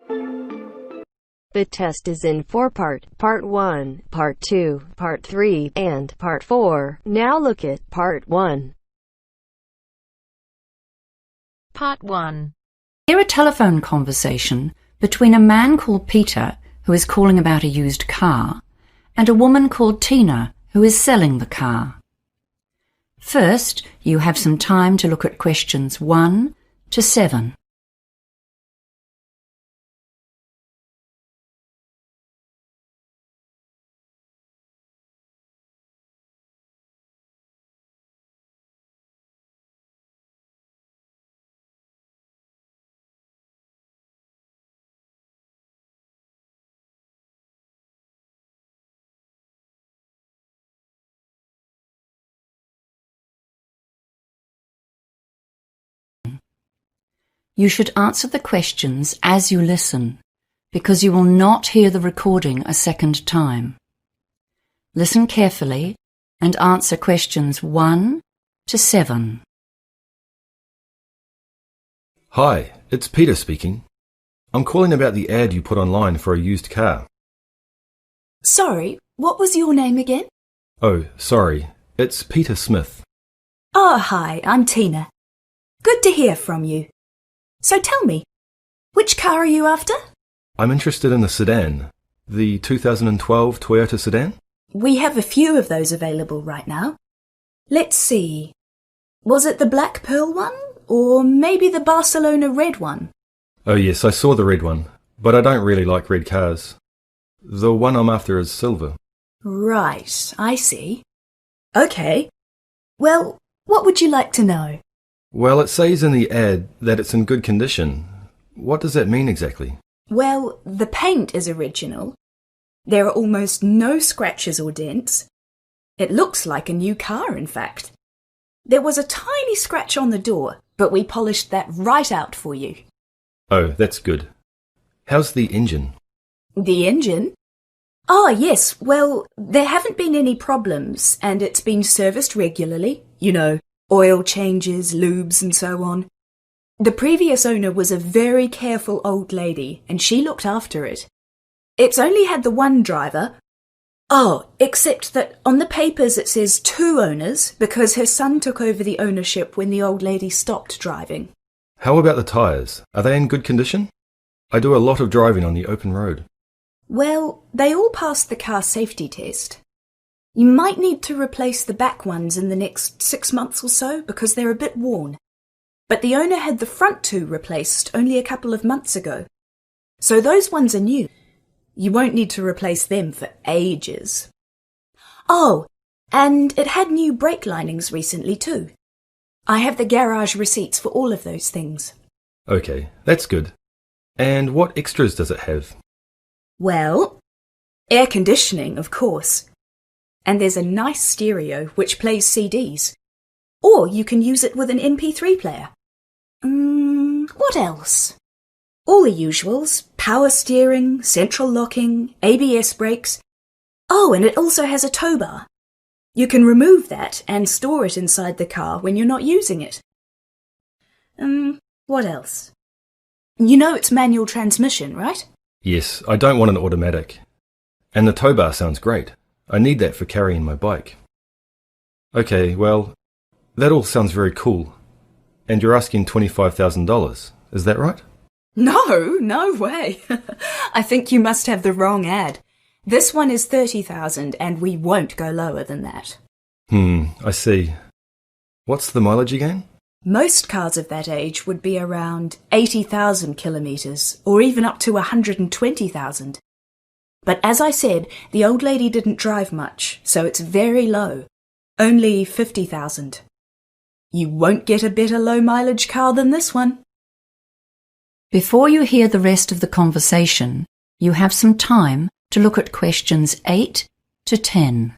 The test is in 4-part, Part 1, Part 2, Part 3, and Part 4. Now look at Part 1. Part 1. Hear a telephone conversation between a man called Peter, who is calling about a used car, and a woman called Tina, who is selling the car. First, you have some time to look at questions 1 to 7. You should answer the questions as you listen, because you will not hear the recording a second time. Listen carefully and answer questions 1 to 7. Hi, it's Peter speaking. I'm calling about the ad you put online for a used car. Sorry, what was your name again? Oh, sorry. It's Peter Smith. Oh, hi, I'm Tina. Good to hear from you. So tell me, which car are you after? I'm interested in the sedan, the 2012 Toyota sedan. We have a few of those available right now. Let's see. Was it the black pearl one? Or maybe the Barcelona red one? Oh yes, I saw the red one, but I don't really like red cars. The one I'm after is silver. Right, I see. Okay. Well, what would you like to know? Well, it says in the ad that it's in good condition. What does that mean exactly? Well, the paint is original. There are almost no scratches or dents. It looks like a new car, in fact. There was a tiny scratch on the door, but we polished that right out for you. Oh, that's good. How's the engine? The engine? Oh, yes. Well, there haven't been any problems, and it's been serviced regularly. You know, oil changes, lubes, and so on. The previous owner was a very careful old lady, and she looked after it. It's only had the one driver. Oh, except that on the papers it says 2 owners, because her son took over the ownership when the old lady stopped driving. How about the tyres? Are they in good condition? I do a lot of driving on the open road. Well, they all passed the car safety test. You might need to replace the back ones in the next 6 months or so because they're a bit worn. But the owner had the front 2 replaced only a couple of months ago. So those ones are new. You won't need to replace them for ages. Oh, and it had new brake linings recently too. I have the garage receipts for all of those things. Okay, that's good. And what extras does it have? Well, air conditioning, of course. And there's a nice stereo which plays CDs. Or you can use it with an MP3 player. What else? All the usuals. Power steering, central locking, ABS brakes. Oh, and it also has a tow bar. You can remove that and store it inside the car when you're not using it. What else? You know it's manual transmission, right? Yes, I don't want an automatic. And the tow bar sounds great. I need that for carrying my bike. Okay, well, that all sounds very cool. And you're asking $25,000, is that right? No way. I think you must have the wrong ad. This one is $30,000 and we won't go lower than that. I see. What's the mileage again? Most cars of that age would be around 80,000 kilometres, or even up to 120,000. But as I said, the old lady didn't drive much, so it's very low. Only 50,000. You won't get a better low-mileage car than this one. Before you hear the rest of the conversation, you have some time to look at questions 8 to 10.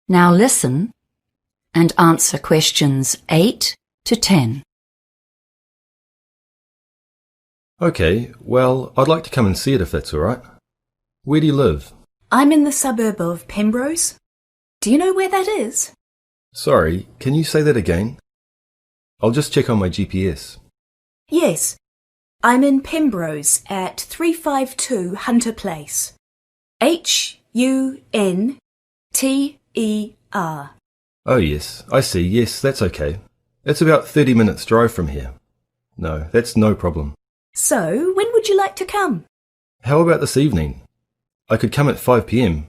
Now listen and answer questions 8 to 10. Okay, well, I'd like to come and see it if that's all right. Where do you live? I'm in the suburb of Pembrose. Do you know where that is? Sorry, can you say that again? I'll just check on my GPS. Yes. I'm in Pembrose at 352 Hunter Place. Hunter. Oh yes, I see. Yes, that's okay. It's about 30 minutes drive from here. No, that's no problem. So, when would you like to come? How about this evening? I could come at 5 p.m.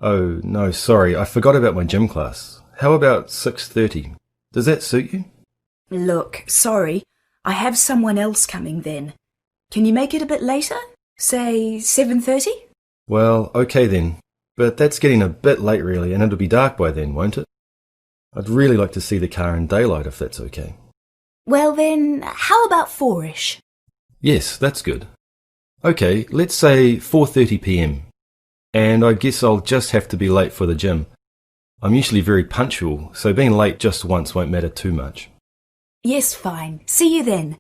Oh, no, sorry, I forgot about my gym class. How about 6:30? Does that suit you? Look, sorry, I have someone else coming then. Can you make it a bit later? Say 7:30? Well, okay then. But that's getting a bit late really, and it'll be dark by then, won't it? I'd really like to see the car in daylight if that's okay. Well then, how about 4ish? Yes, that's good. Okay, let's say 4:30 p.m. And I guess I'll just have to be late for the gym. I'm usually very punctual, so being late just once won't matter too much. Yes, fine. See you then.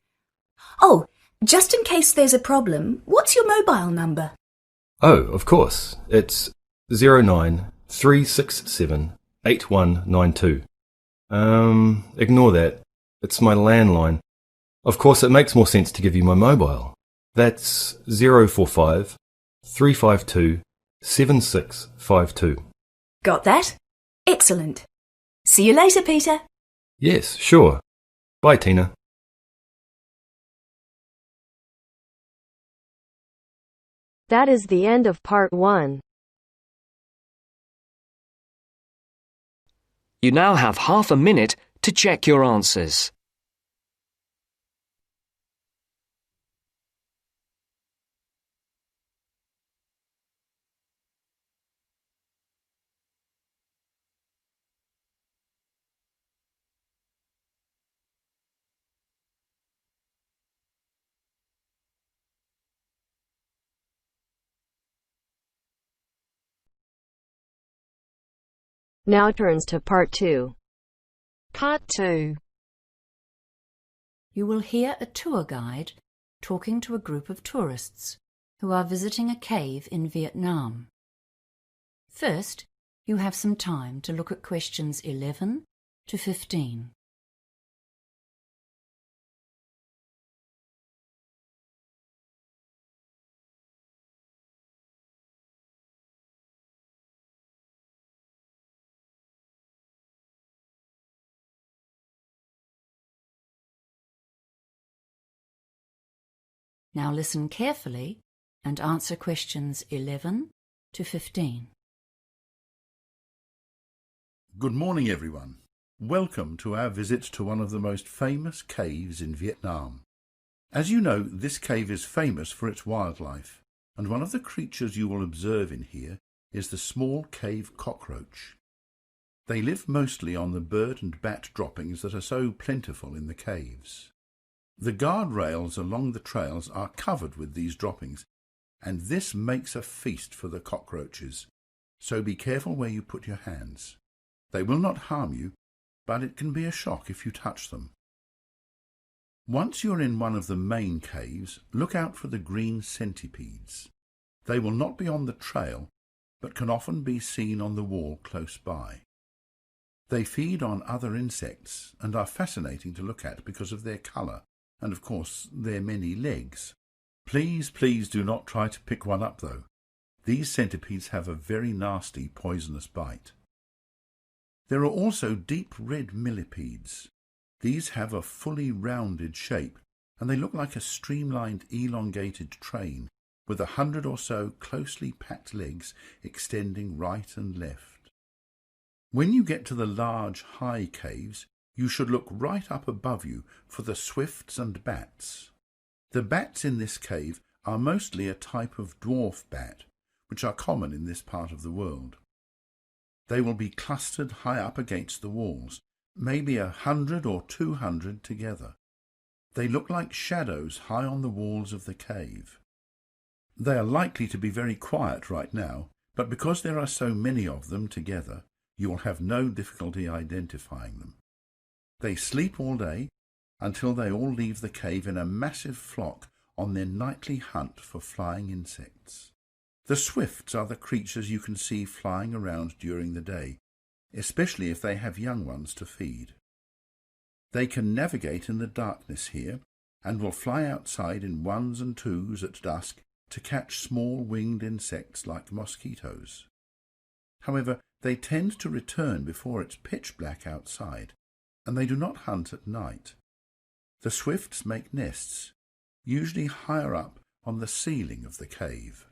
Oh, just in case there's a problem, what's your mobile number? Oh, of course. It's 093678192. Ignore that. It's my landline. Of course, it makes more sense to give you my mobile. That's 045 352 7652. Got that? Excellent. See you later, Peter. Yes, sure. Bye, Tina. That is the end of part 1. You now have half a minute to check your answers. Now turns to part 2. Part 2. You will hear a tour guide talking to a group of tourists who are visiting a cave in Vietnam. First, you have some time to look at questions 11 to 15. Now listen carefully and answer questions 11 to 15. Good morning, everyone. Welcome to our visit to one of the most famous caves in Vietnam. As you know, this cave is famous for its wildlife, and one of the creatures you will observe in here is the small cave cockroach. They live mostly on the bird and bat droppings that are so plentiful in the caves. The guardrails along the trails are covered with these droppings, and this makes a feast for the cockroaches, so be careful where you put your hands. They will not harm you, but it can be a shock if you touch them. Once you're in one of the main caves, look out for the green centipedes. They will not be on the trail, but can often be seen on the wall close by. They feed on other insects and are fascinating to look at because of their colour and, of course, their many legs. Please do not try to pick one up, though. These centipedes have a very nasty poisonous bite. There are also deep red millipedes. These have a fully rounded shape, and they look like a streamlined, elongated train, with 100 or so closely packed legs extending right and left. When you get to the large, high caves, you should look right up above you for the swifts and bats. The bats in this cave are mostly a type of dwarf bat, which are common in this part of the world. They will be clustered high up against the walls, maybe 100 or 200 together. They look like shadows high on the walls of the cave. They are likely to be very quiet right now, but because there are so many of them together, you will have no difficulty identifying them. They sleep all day until they all leave the cave in a massive flock on their nightly hunt for flying insects. The swifts are the creatures you can see flying around during the day, especially if they have young ones to feed. They can navigate in the darkness here and will fly outside in ones and twos at dusk to catch small winged insects like mosquitoes. However, they tend to return before it's pitch black outside, and they do not hunt at night. The swifts make nests, usually higher up on the ceiling of the cave.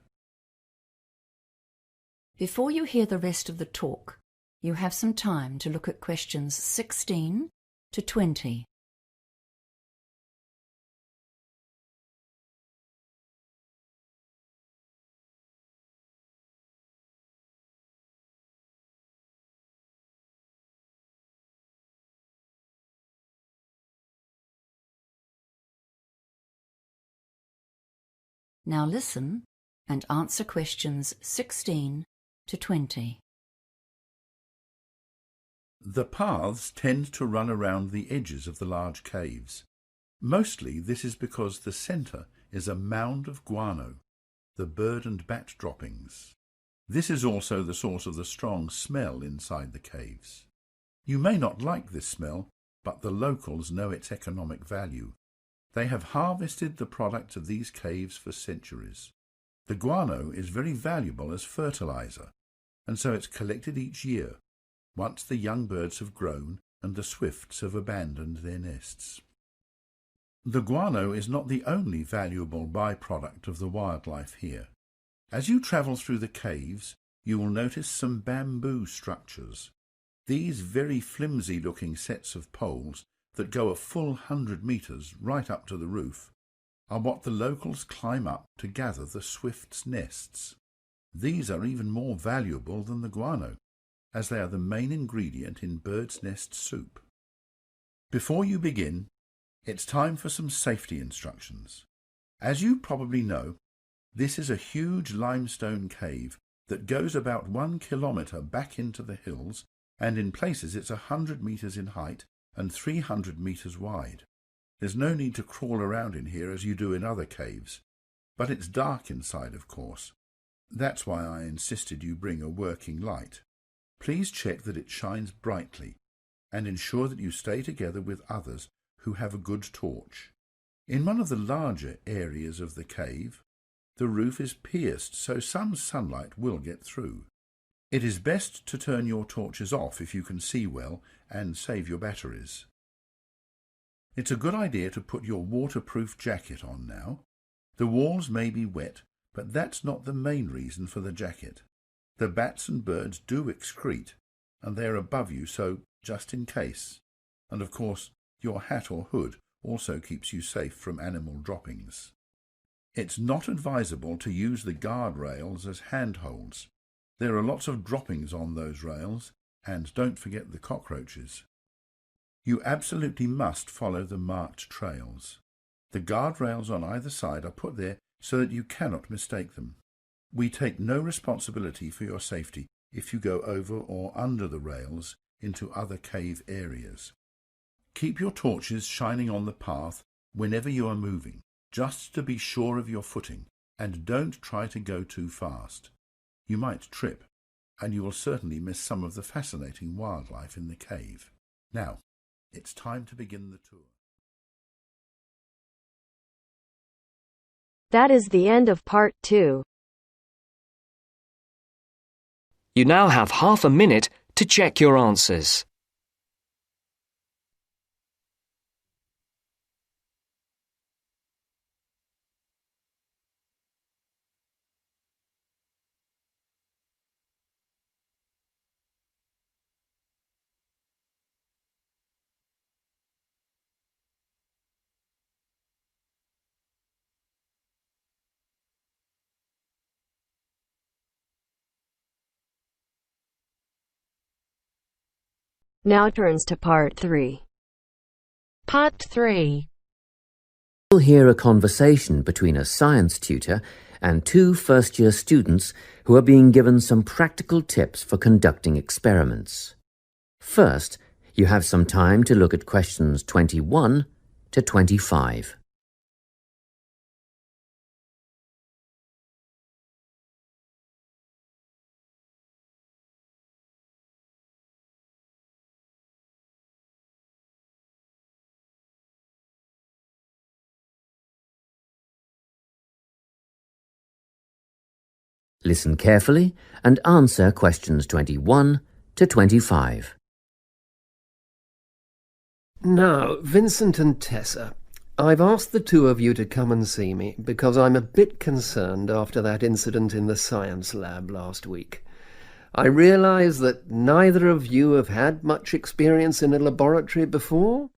Before you hear the rest of the talk, you have some time to look at questions 16 to 20. Now listen and answer questions 16 to 20. The paths tend to run around the edges of the large caves. Mostly this is because the centre is a mound of guano, the bird and bat droppings. This is also the source of the strong smell inside the caves. You may not like this smell, but the locals know its economic value. They have harvested the products of these caves for centuries. The guano is very valuable as fertilizer, and so it's collected each year, once the young birds have grown and the swifts have abandoned their nests. The guano is not the only valuable byproduct of the wildlife here. As you travel through the caves, you will notice some bamboo structures. These very flimsy-looking sets of poles that go a full 100 metres right up to the roof are what the locals climb up to gather the swifts' nests. These are even more valuable than the guano, as they are the main ingredient in bird's nest soup. Before you begin, it's time for some safety instructions. As you probably know, this is a huge limestone cave that goes about 1 kilometre back into the hills, and in places it's 100 metres in height and 300 metres wide. There's no need to crawl around in here as you do in other caves, but it's dark inside, of course. That's why I insisted you bring a working light. Please check that it shines brightly and ensure that you stay together with others who have a good torch. In one of the larger areas of the cave, the roof is pierced so some sunlight will get through. It is best to turn your torches off if you can see well and save your batteries. It's a good idea to put your waterproof jacket on now. The walls may be wet, but that's not the main reason for the jacket. The bats and birds do excrete, and they are above you, so just in case. And of course, your hat or hood also keeps you safe from animal droppings. It's not advisable to use the guardrails as handholds. There are lots of droppings on those rails, and don't forget the cockroaches. You absolutely must follow the marked trails. The guardrails on either side are put there so that you cannot mistake them. We take no responsibility for your safety if you go over or under the rails into other cave areas. Keep your torches shining on the path whenever you are moving, just to be sure of your footing, and don't try to go too fast. You might trip, and you will certainly miss some of the fascinating wildlife in the cave. Now, it's time to begin the tour. That is the end of part 2. You now have half a minute to check your answers. Now turns to part 3. Part 3. You'll hear a conversation between a science tutor and 2 first-year students who are being given some practical tips for conducting experiments. First, you have some time to look at questions 21 to 25. Listen carefully and answer questions 21 to 25. Now, Vincent and Tessa, I've asked the two of you to come and see me because I'm a bit concerned after that incident in the science lab last week. I realise that neither of you have had much experience in a laboratory before.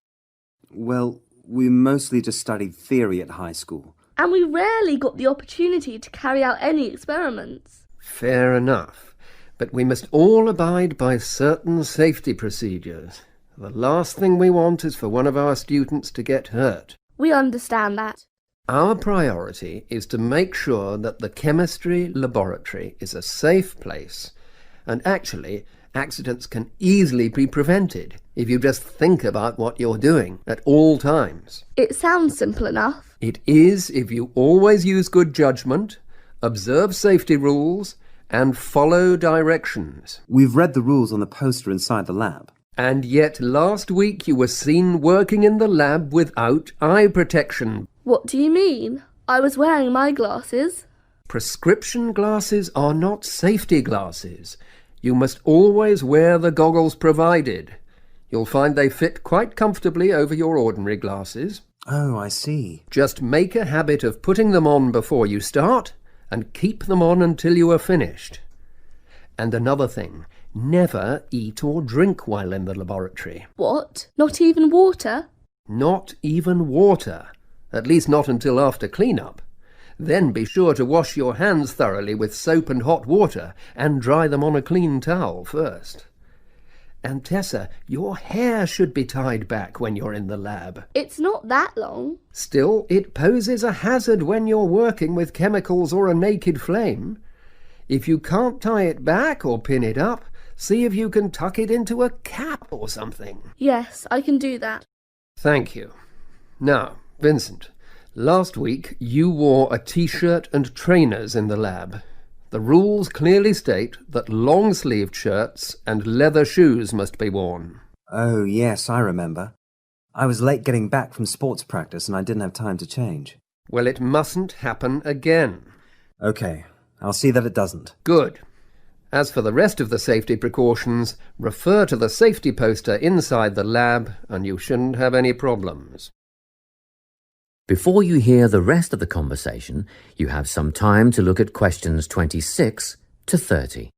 Well, we mostly just studied theory at high school. And we rarely got the opportunity to carry out any experiments. Fair enough, but we must all abide by certain safety procedures. The last thing we want is for one of our students to get hurt. We understand that. Our priority is to make sure that the chemistry laboratory is a safe place, and actually, accidents can easily be prevented if you just think about what you're doing at all times. It sounds simple enough. It is if you always use good judgment, observe safety rules, and follow directions. We've read the rules on the poster inside the lab. And yet last week you were seen working in the lab without eye protection. What do you mean? I was wearing my glasses. Prescription glasses are not safety glasses. You must always wear the goggles provided. You'll find they fit quite comfortably over your ordinary glasses. Oh, I see. Just make a habit of putting them on before you start and keep them on until you are finished. And another thing, never eat or drink while in the laboratory. What? Not even water? Not even water. At least not until after clean-up. Then be sure to wash your hands thoroughly with soap and hot water and dry them on a clean towel first. And Tessa, your hair should be tied back when you're in the lab. It's not that long. Still, it poses a hazard when you're working with chemicals or a naked flame. If you can't tie it back or pin it up, see if you can tuck it into a cap or something. Yes, I can do that. Thank you. Now, Vincent, last week you wore a t-shirt and trainers in the lab. The rules clearly state that long-sleeved shirts and leather shoes must be worn. Oh, yes, I remember. I was late getting back from sports practice and I didn't have time to change. Well, it mustn't happen again. Okay, I'll see that it doesn't. Good. As for the rest of the safety precautions, refer to the safety poster inside the lab and you shouldn't have any problems. Before you hear the rest of the conversation, you have some time to look at questions 26 to 30.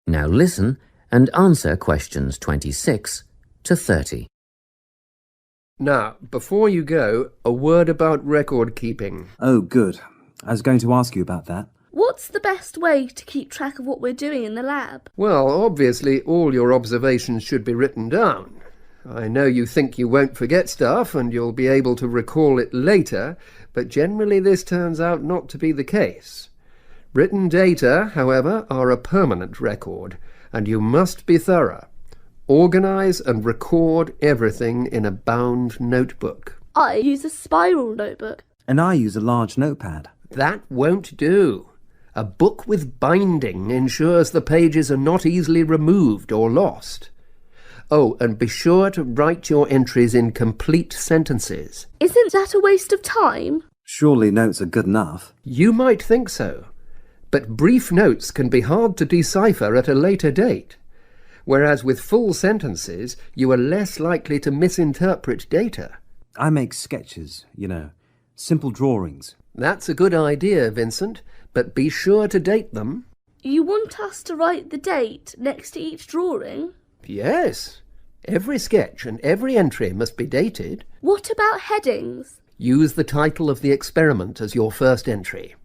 Now listen and answer questions 26 to 30. Now, before you go, a word about record keeping. Oh, good. I was going to ask you about that. What's the best way to keep track of what we're doing in the lab? Well, obviously all your observations should be written down. I know you think you won't forget stuff and you'll be able to recall it later, but generally this turns out not to be the case. Written data, however, are a permanent record, and you must be thorough. Organise and record everything in a bound notebook. I use a spiral notebook. And I use a large notepad. That won't do. A book with binding ensures the pages are not easily removed or lost. Oh, and be sure to write your entries in complete sentences. Isn't that a waste of time? Surely notes are good enough. You might think so, but brief notes can be hard to decipher at a later date, whereas with full sentences you are less likely to misinterpret data. I make sketches, simple drawings. That's a good idea, Vincent, but be sure to date them. You want us to write the date next to each drawing? Yes. Every sketch and every entry must be dated. What about headings? Use the title of the experiment as your first entry.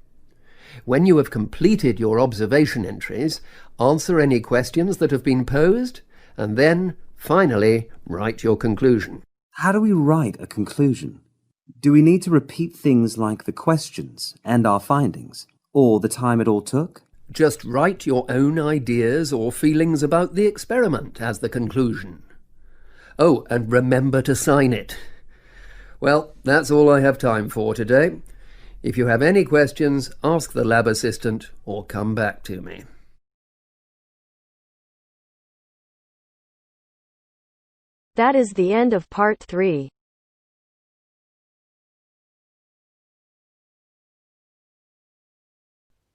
When you have completed your observation entries, answer any questions that have been posed, and then, finally, write your conclusion. How do we write a conclusion? Do we need to repeat things like the questions and our findings, or the time it all took? Just write your own ideas or feelings about the experiment as the conclusion. Oh, and remember to sign it. Well, that's all I have time for today. If you have any questions, ask the lab assistant or come back to me. That is the end of part 3.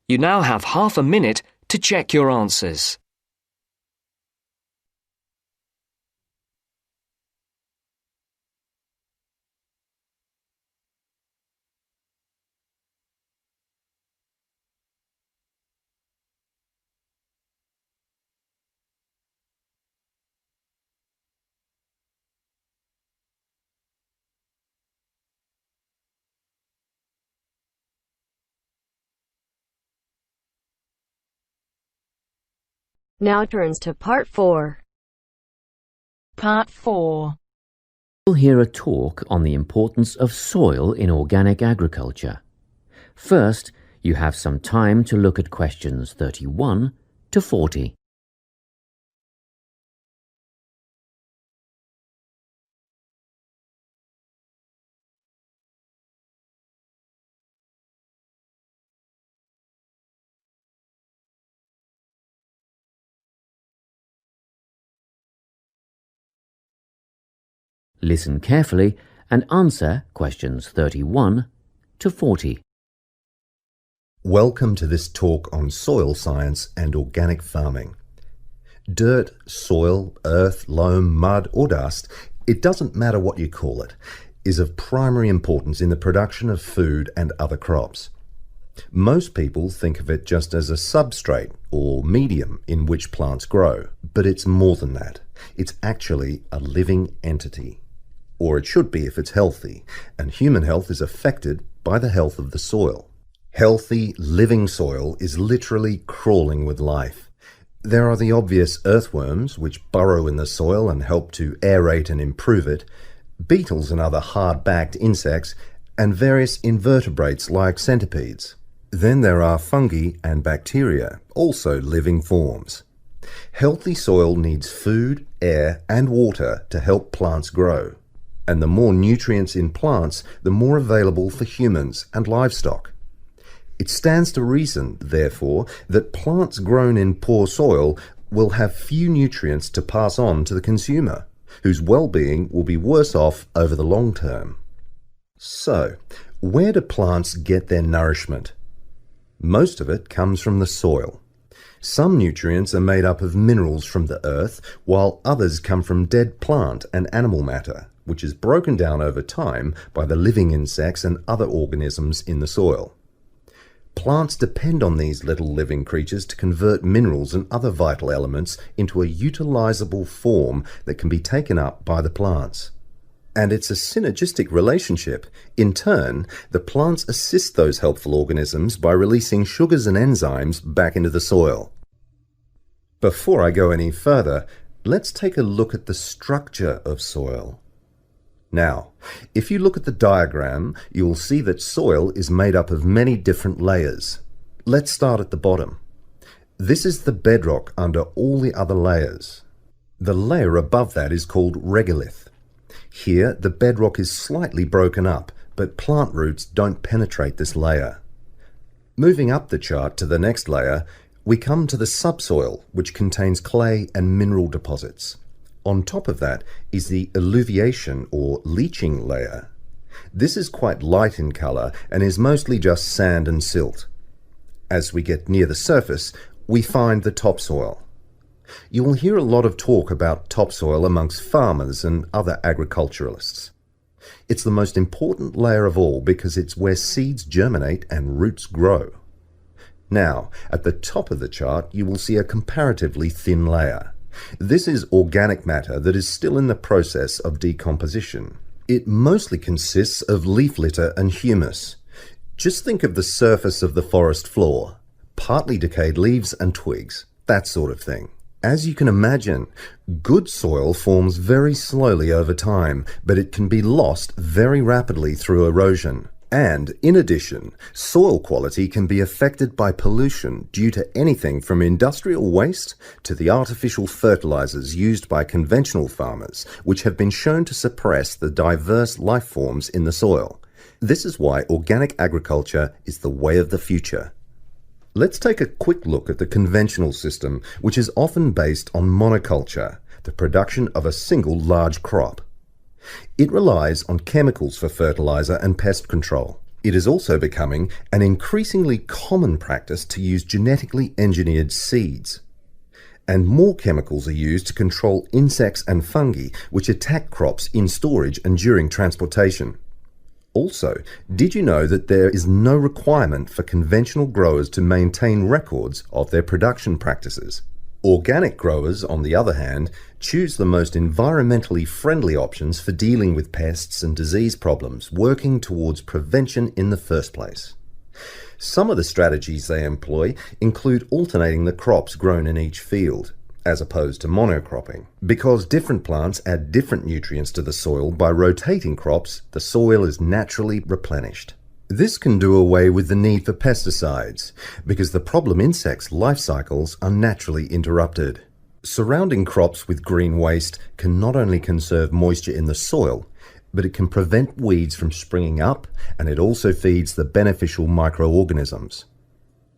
You now have half a minute to check your answers. Now turns to part 4. Part 4. You'll hear a talk on the importance of soil in organic agriculture. First, you have some time to look at questions 31 to 40. Listen carefully and answer questions 31 to 40. Welcome to this talk on soil science and organic farming. Dirt, soil, earth, loam, mud or dust, it doesn't matter what you call it, is of primary importance in the production of food and other crops. Most people think of it just as a substrate or medium in which plants grow, but it's more than that. It's actually a living entity. Or it should be if it's healthy, and human health is affected by the health of the soil. Healthy, living soil is literally crawling with life. There are the obvious earthworms, which burrow in the soil and help to aerate and improve it, beetles and other hard-backed insects, and various invertebrates like centipedes. Then there are fungi and bacteria, also living forms. Healthy soil needs food, air, and water to help plants grow. And the more nutrients in plants, the more available for humans and livestock. It stands to reason, therefore, that plants grown in poor soil will have few nutrients to pass on to the consumer, whose well-being will be worse off over the long term. So, where do plants get their nourishment? Most of it comes from the soil. Some nutrients are made up of minerals from the earth, while others come from dead plant and animal matter, which is broken down over time by the living insects and other organisms in the soil. Plants depend on these little living creatures to convert minerals and other vital elements into a utilizable form that can be taken up by the plants. And it's a synergistic relationship. In turn, the plants assist those helpful organisms by releasing sugars and enzymes back into the soil. Before I go any further, let's take a look at the structure of soil. Now, if you look at the diagram, you will see that soil is made up of many different layers. Let's start at the bottom. This is the bedrock under all the other layers. The layer above that is called regolith. Here, the bedrock is slightly broken up, but plant roots don't penetrate this layer. Moving up the chart to the next layer, we come to the subsoil, which contains clay and mineral deposits. On top of that is the alluviation or leaching layer. This is quite light in colour and is mostly just sand and silt. As we get near the surface, we find the topsoil. You will hear a lot of talk about topsoil amongst farmers and other agriculturalists. It's the most important layer of all because it's where seeds germinate and roots grow. Now, at the top of the chart, you will see a comparatively thin layer. This is organic matter that is still in the process of decomposition. It mostly consists of leaf litter and humus. Just think of the surface of the forest floor, partly decayed leaves and twigs, that sort of thing. As you can imagine, good soil forms very slowly over time, but it can be lost very rapidly through erosion. And, in addition, soil quality can be affected by pollution due to anything from industrial waste to the artificial fertilizers used by conventional farmers, which have been shown to suppress the diverse life forms in the soil. This is why organic agriculture is the way of the future. Let's take a quick look at the conventional system, which is often based on monoculture, the production of a single large crop. It relies on chemicals for fertilizer and pest control. It is also becoming an increasingly common practice to use genetically engineered seeds. And more chemicals are used to control insects and fungi which attack crops in storage and during transportation. Also, did you know that there is no requirement for conventional growers to maintain records of their production practices? Organic growers, on the other hand, choose the most environmentally friendly options for dealing with pests and disease problems, working towards prevention in the first place. Some of the strategies they employ include alternating the crops grown in each field, as opposed to monocropping. Because different plants add different nutrients to the soil, by rotating crops, the soil is naturally replenished. This can do away with the need for pesticides, because the problem insects' life cycles are naturally interrupted. Surrounding crops with green waste can not only conserve moisture in the soil, but it can prevent weeds from springing up, and it also feeds the beneficial microorganisms.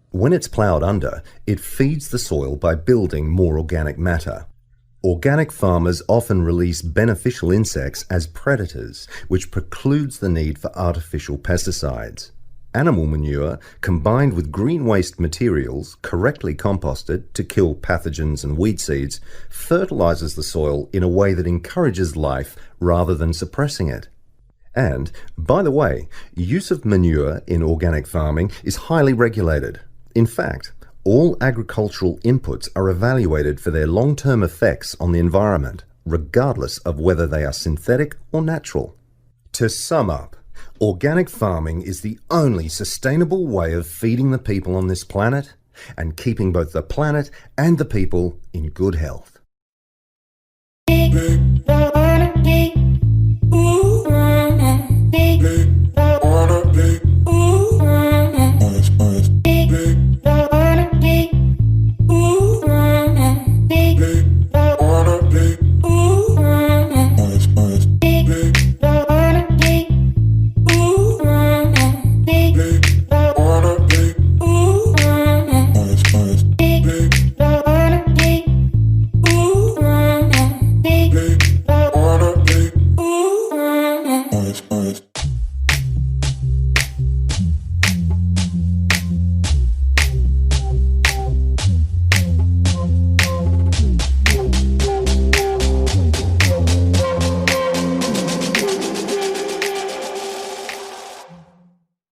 When it's ploughed under, it feeds the soil by building more organic matter. Organic farmers often release beneficial insects as predators, which precludes the need for artificial pesticides. Animal manure, combined with green waste materials, correctly composted to kill pathogens and weed seeds, fertilizes the soil in a way that encourages life rather than suppressing it. And, by the way, use of manure in organic farming is highly regulated. In fact, all agricultural inputs are evaluated for their long-term effects on the environment, regardless of whether they are synthetic or natural. To sum up, organic farming is the only sustainable way of feeding the people on this planet and keeping both the planet and the people in good health.